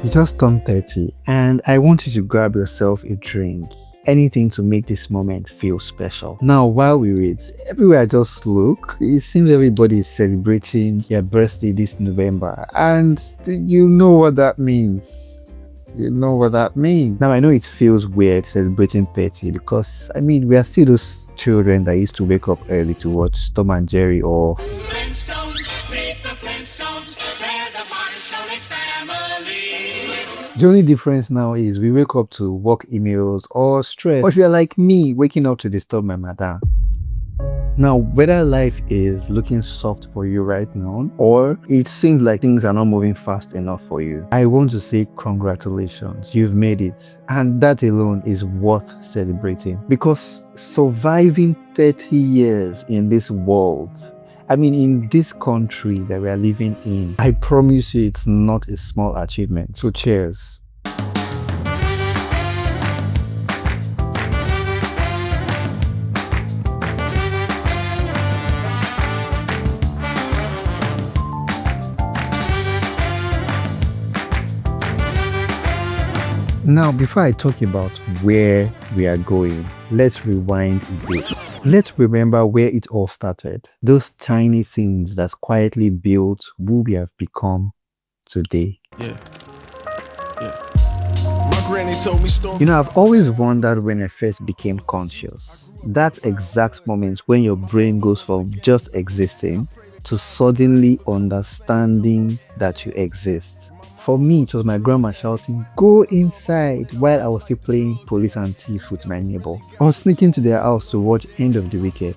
You just turned 30, and I want you to grab yourself a drink. Anything to make this moment feel special. Now, while we read, everywhere I just look, it seems everybody is celebrating their birthday this November, and you know what that means. You know what that means. Now, I know it feels weird celebrating 30 because, we are still those children that used to wake up early to watch Tom and Jerry or the only difference now is we wake up to work emails or stress. Or if you're like me, waking up to disturb my madam. Now, whether life is looking soft for you right now, or it seems like things are not moving fast enough for you, I want to say congratulations, you've made it. And that alone is worth celebrating. Because surviving 30 years in this world, in this country that we are living in, I promise you it's not a small achievement. So cheers. Now, before I talk about where we are going, let's rewind a bit. Let's remember where it all started. Those tiny things that quietly built who we have become today. Yeah. My granny told me stories. I've always wondered when I first became conscious. That exact moment when your brain goes from just existing to suddenly understanding that you exist. For me, it was my grandma shouting, "Go inside," while I was still playing police and thief with my neighbor. I was sneaking to their house to watch End of the Wicked.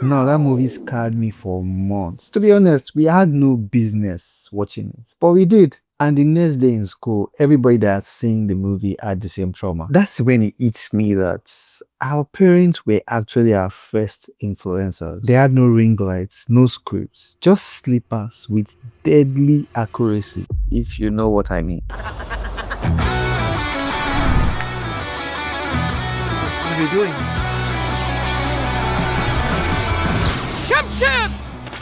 Now, that movie scarred me for months. To be honest, we had no business watching it, but we did. And the next day in school, everybody that had seen the movie had the same trauma. That's when it hits me that our parents were actually our first influencers. They had no ring lights, no scripts, just slippers with deadly accuracy, if you know what I mean. What are you doing? Siap-siap!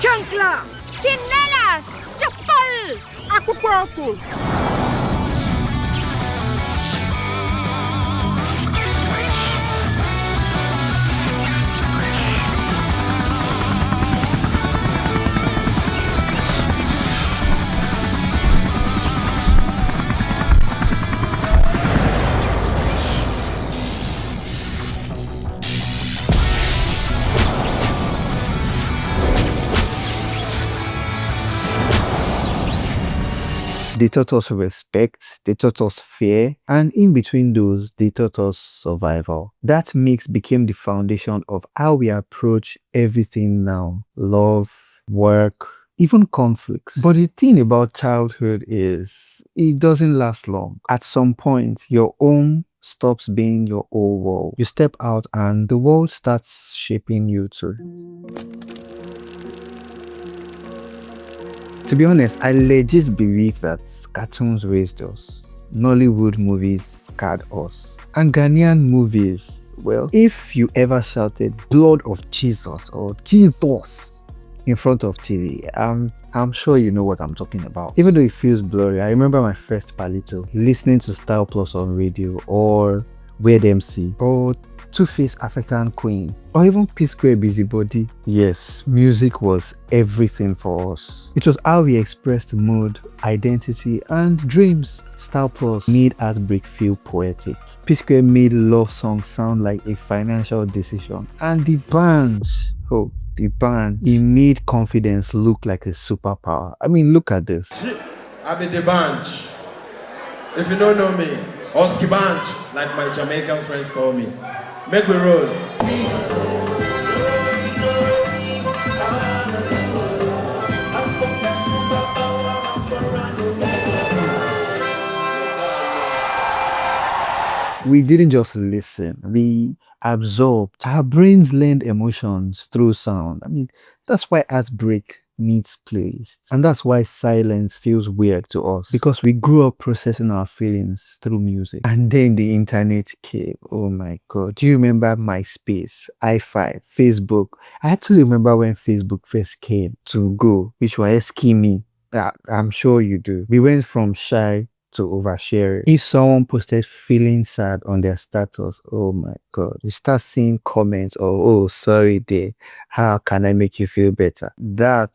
Chancla! Chinelas! Cepal! Aku pukul! They taught us respect, they taught us fear, and in between those, they taught us survival. That mix became the foundation of how we approach everything now. Love, work, even conflicts. But the thing about childhood is, it doesn't last long. At some point, your home stops being your whole world. You step out and the world starts shaping you too. To be honest, I legit believe that cartoons raised us. Nollywood movies scarred us. And Ghanaian movies, well, if you ever shouted "Blood of Jesus" or "Jesus" in front of TV, I'm sure you know what I'm talking about. Even though it feels blurry, I remember my first palito, listening to Style Plus on radio, or Weird MC, or Two-Face African Queen, or even P-Square Busybody. Yes, music was everything for us. It was how we expressed mood, identity, and dreams. Style Plus made heartbreak feel poetic. P-Square made love songs sound like a financial decision. And the band, it made confidence look like a superpower. I mean, look at this. I be the band. If you don't know me, Oski Band, like my Jamaican friends call me. Make we roll. We didn't just listen, we absorbed. Our brains learned emotions through sound. I mean, that's why heartbreak needs playlists. And that's why silence feels weird to us. Because we grew up processing our feelings through music. And then the internet came. Oh my God. Do you remember MySpace, i5, Facebook? I actually remember when Facebook first came to go, which was Skimmy. I'm sure you do. We went from shy to oversharing. If someone posted feeling sad on their status, oh my God, you start seeing comments or, oh, sorry there, how can I make you feel better? That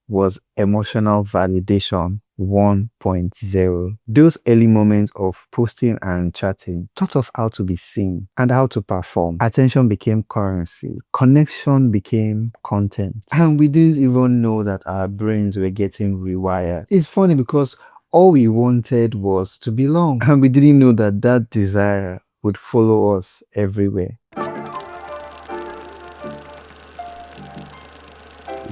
was emotional validation 1.0. Those early moments of posting and chatting taught us how to be seen and how to perform. Attention became currency. Connection became content. And we didn't even know that our brains were getting rewired. It's funny because all we wanted was to belong. And we didn't know that that desire would follow us everywhere.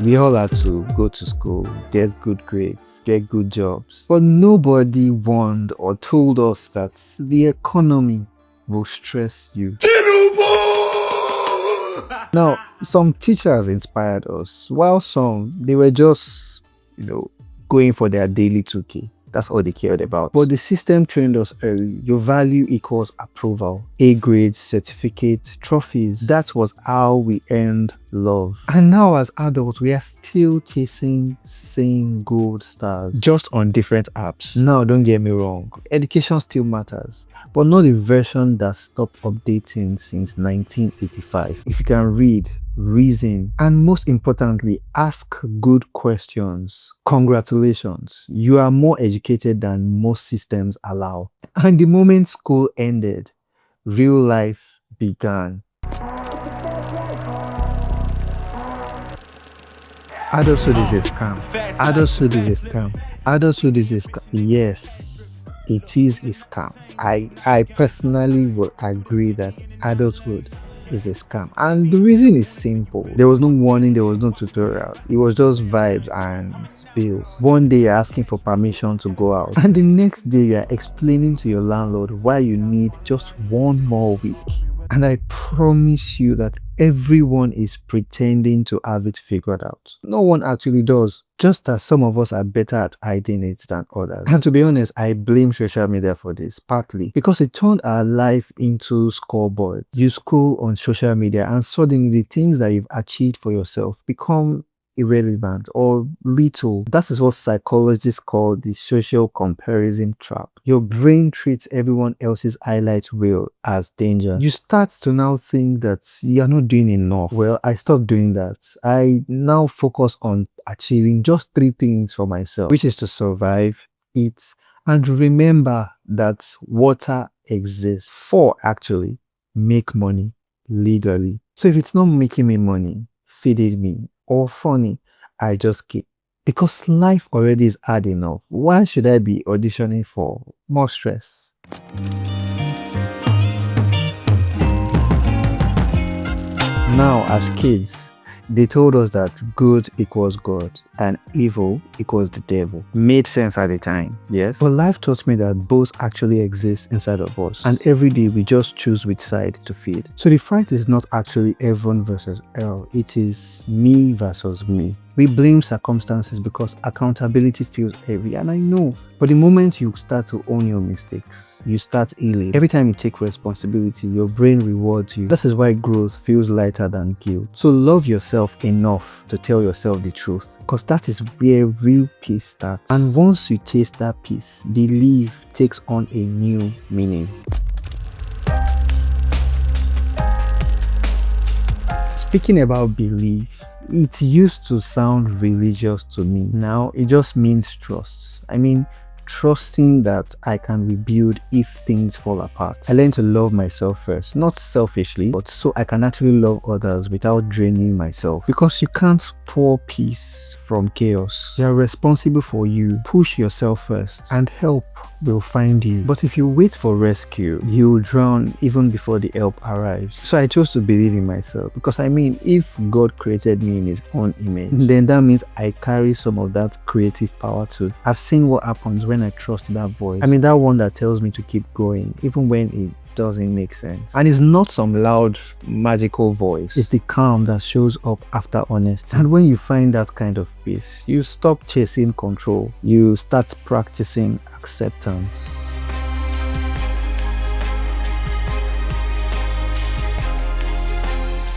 We all had to go to school, get good grades, get good jobs. But nobody warned or told us that the economy will stress you. Now, some teachers inspired us, while some, they were just, going for their daily 2K. That's all they cared about. But the system trained us early. Your value equals approval. A grades, certificates, trophies. That was how we earned love. And now as adults, we are still chasing same gold stars, just on different apps. Now, don't get me wrong. Education still matters, but not the version that stopped updating since 1985. If you can read, reason, and most importantly, ask good questions, congratulations, you are more educated than most systems allow. And the moment school ended, real life began. Adulthood is a scam. Adulthood is a scam. Adulthood is a scam. Yes, it is a scam. I personally will agree that adulthood is a scam. And the reason is simple. There was no warning, there was no tutorial. It was just vibes and bills. One day you're asking for permission to go out, and the next day you're explaining to your landlord why you need just one more week. And I promise you that everyone is pretending to have it figured out. No one actually does. Just that some of us are better at hiding it than others. And to be honest, I blame social media for this, partly because it turned our life into scoreboard. You scroll on social media and suddenly the things that you've achieved for yourself become irrelevant or little. That is what psychologists call the social comparison trap. Your brain treats everyone else's highlight reel as danger. You start to now think that you're not doing enough. Well, I stopped doing that. I now focus on achieving just 3 things for myself, which is to survive, eat, and remember that water exists. 4 actually, make money legally. So if it's not making me money, feeding me, or funny, I just keep. Because life already is hard enough. Why should I be auditioning for more stress? Now, as kids, they told us that good equals God and evil equals the devil. Made sense at the time, yes? But life taught me that both actually exist inside of us. And every day we just choose which side to feed. So the fight is not actually heaven versus hell. It is me versus me. We blame circumstances because accountability feels heavy, and I know. But the moment you start to own your mistakes, you start healing. Every time you take responsibility, your brain rewards you. That is why growth feels lighter than guilt. So love yourself enough to tell yourself the truth, because that is where real peace starts. And once you taste that peace, the leaf takes on a new meaning. Speaking about belief, it used to sound religious to me. Now it just means trust. I mean, trusting that I can rebuild if things fall apart. I learned to love myself first, not selfishly, but so I can actually love others without draining myself. Because you can't pour peace from chaos. You are responsible for you. Push yourself first, and help will find you. But if you wait for rescue, you'll drown even before the help arrives. So I chose to believe in myself, because I mean, if God created me in his own image, then that means I carry some of that creative power too. I've seen what happens when I trust that voice. I mean, that one that tells me to keep going even when it doesn't make sense. And it's not some loud magical voice. It's the calm that shows up after honesty. And when you find that kind of peace, you stop chasing control. You start practicing acceptance.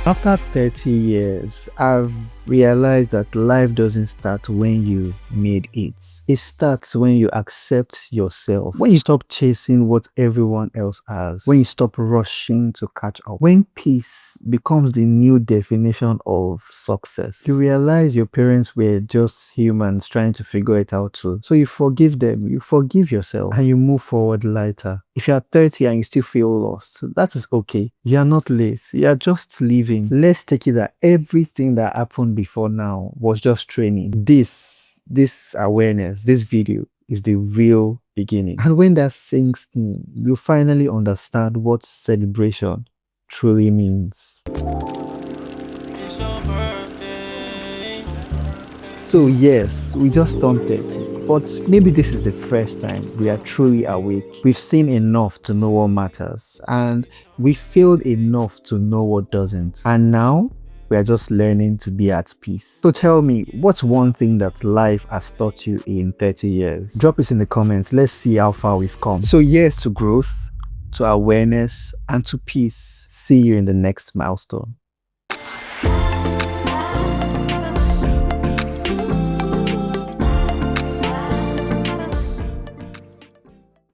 After 30 years, I've realized that life doesn't start when you've made it. It starts when you accept yourself. When you stop chasing what everyone else has. When you stop rushing to catch up. When peace becomes the new definition of success. You realize your parents were just humans trying to figure it out too. So you forgive them, you forgive yourself, and you move forward lighter. If you are 30 and you still feel lost, that is okay. You are not late. You are just living. Let's take it that everything that happened before now was just training. This awareness, this video is the real beginning. And when that sinks in, you finally understand what celebration truly means. It's your birthday. So yes, we just turned 30, but maybe this is the first time we are truly awake. We've seen enough to know what matters, and we failed enough to know what doesn't. And now, we are just learning to be at peace. So tell me, what's one thing that life has taught you in 30 years? Drop it in the comments. Let's see how far we've come. So yes to growth, to awareness, and to peace. See you in the next milestone.